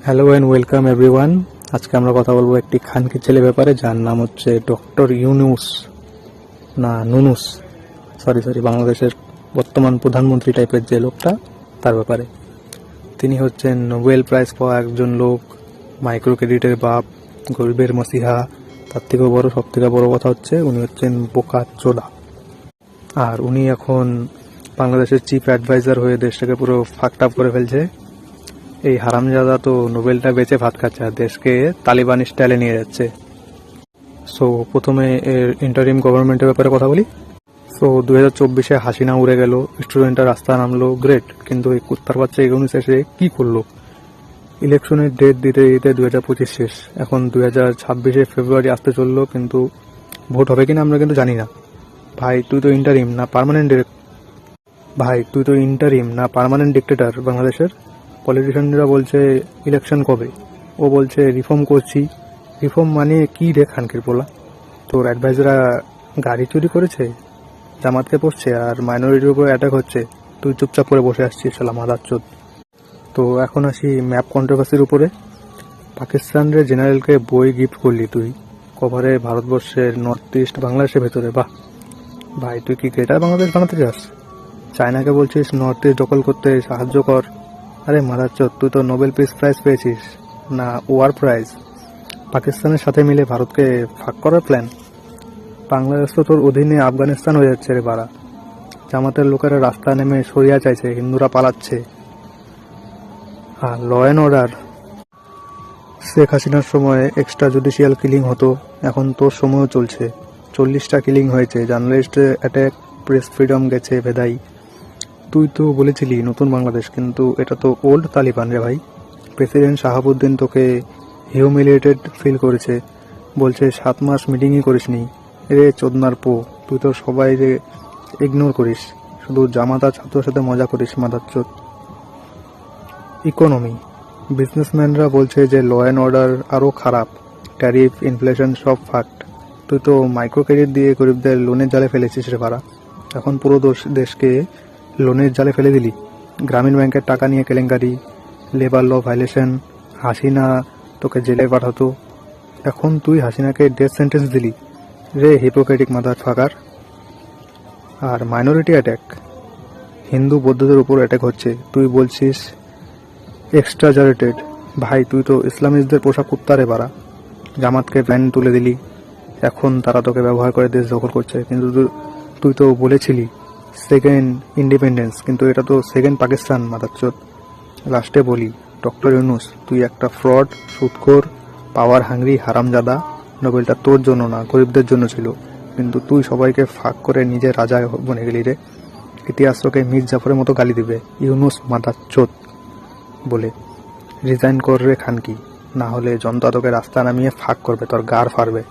Hello and welcome everyone. আজকে আমরা কথা বলবো একটি খানকি ছেলে ব্যাপারে, যার নাম হচ্ছে ডক্টর ইউনুস, না নুনুস, সরি বাংলাদেশের বর্তমান প্রধানমন্ত্রী টাইপের যে লোকটা, তার ব্যাপারে। তিনি হচ্ছেন নোবেল প্রাইজ পাওয়া একজন লোক, মাইক্রো ক্রেডিটের বাপ, গরিবের মসিহা। তার থেকেও বড়, সব থেকে বড় কথা হচ্ছে উনি হচ্ছেন বোকা চোদা। আর উনি এখন বাংলাদেশের চিফ অ্যাডভাইজার হয়ে দেশটাকে পুরো ফাকড আপ করে ফেলছে। এই হারামজাদা তো নোবেলটা বেচে ভাত খাচ্ছে আর দেশকে তালিবান স্টাইলে নিয়ে যাচ্ছে। সো প্রথমে এর ইন্টারিম গভর্নমেন্টের ব্যাপারে কথা বলি। সো 2024-এ হাসিনা উড়ে গেল, স্টুডেন্টরা রাস্তা নামলো, গ্রেট। কিন্তু এই কুত্তার বাচ্চা ইউনুস এসে কি করলো? ইলেকশনের ডেট দিতে দিতে 2025 শেষ, এখন 2026-এ ফেব্রুয়ারি আসতে চললো, কিন্তু ভোট হবে কিনা আমরা কিন্তু জানি না। ভাই তুই তো ইন্টারিম না পার্মানেন্ট ডিক্টেটর বাংলাদেশের। পলিটিশিয়ানরা বলছে ইলেকশন কবে, ও বলছে রিফর্ম করছি। রিফর্ম মানে কি রে খানকির পোলা? তোর অ্যাডভাইজাররা গাড়ি চুরি করেছে, জামাতকে পড়ছে, আর মাইনরিটির উপর অ্যাটাক হচ্ছে, তুই চুপচাপ করে বসে আসছিস শালা মাদারচোদ। তো এখন আসি ম্যাপ কন্ট্রোভার্সির উপরে। পাকিস্তানের জেনারেলকে বই গিফট করলি তুই, কভারে ভারতবর্ষের নর্থ ইস্ট বাংলাদেশের ভেতরে। বাহ ভাই, তুই কি গ্রেটার বাংলাদেশ বানাতে চাস? চায়নাকে বলছিস নর্থ ইস্ট দখল করতে সাহায্য কর। আরে মাদারচোদ, তুই তো নোবেল পিস প্রাইজ পেয়েছিস, না ওয়ার প্রাইজ। পাকিস্তানের সাথে মিলে ভারতকে ফাঁক করার প্ল্যান। বাংলাদেশ তো তোর অধীনে আফগানিস্তান হয়ে যাচ্ছে রে বাড়া। জামাতের লোকেরা রাস্তা নেমে সরিয়া চাইছে, হিন্দুরা পালাচ্ছে। আর ল অ্যান্ড অর্ডার, শেখ হাসিনার সময় এক্সট্রা জুডিশিয়াল কিলিং হতো, এখন তোর সময়ও চলছে। 40টা কিলিং হয়েছে, জার্নালিস্ট অ্যাটাক, প্রেস ফ্রিডম গেছে ভেদাই। তুই তো বলেছিলি নতুন বাংলাদেশ, কিন্তু এটা তো ওল্ড তালিবান রে ভাই। প্রেসিডেন্ট শাহাবুদ্দিন তোকে হিউমিলিয়েটেড ফিল করেছে, বলছে 7 মাস মিটিংই করিসনি। রে চোদনার পো, তুই তো সবাই ইগনোর করিস, শুধু জামাতা ছাত্রের সাথে মজা করিস মাদারচোদ। ইকোনমি, বিজনেসম্যানরা বলছে যে ল অ্যান্ড অর্ডার আরও খারাপ, ট্যারিফ, ইনফ্লেশন সব ফাক্ট। তুই তো মাইক্রো ক্রেডিট দিয়ে গরিবদের লোনের জালে ফেলেছিস রে ভাড়া। এখন পুরো দেশকে লোনের জালে ফেলে দিলি। গ্রামীণ ব্যাংকের টাকা নিয়ে কেলেঙ্কারি, লেবার ল ভাইলেশন, হাসিনা তোকে জেলে পাঠাতো, এখন তুই হাসিনাকে ডেথ সেন্টেন্স দিলি। রে হিপোক্রেটিক মাদার ফাকার। আর মাইনরিটি অ্যাট্যাক, হিন্দু বৌদ্ধদের উপর অ্যাট্যাক হচ্ছে, তুই বলছিস এক্সট্রাজারেটেড। ভাই তুই তো ইসলামিস্টদের পোশাক কুত্তারে বাড়া। জামাতকে ব্যান তুলে দিলি, এখন তারা তোকে ব্যবহার করে দেশ দখল করছে। কিন্তু তুই তো বলেছিলি সেকেন্ড ইন্ডিপেন্ডেন্স, কিন্তু এটা তো সেকেন্ড পাকিস্তান মাদারচোদ। লাস্টে বলি, ডক্টর ইউনুস তুই একটা ফ্রড, সুদখোর, পাওয়ার হাংরি হারামজাদা। নোবেলটা তোর জন্য না, গরিবদের জন্য ছিল, কিন্তু তুই সবাইকে ফাঁক করে নিজে রাজা বনে গেলি রে। ইতিহাস তোকে মির জাফরের মতো গালি দিবে, ইউনুস মাদারচোদ বলে। রিজাইন কর রে খানকি, না হলে জনতা তোকে রাস্তা নামিয়ে ফাঁক করবে, তোর গাড় ফাড়বে।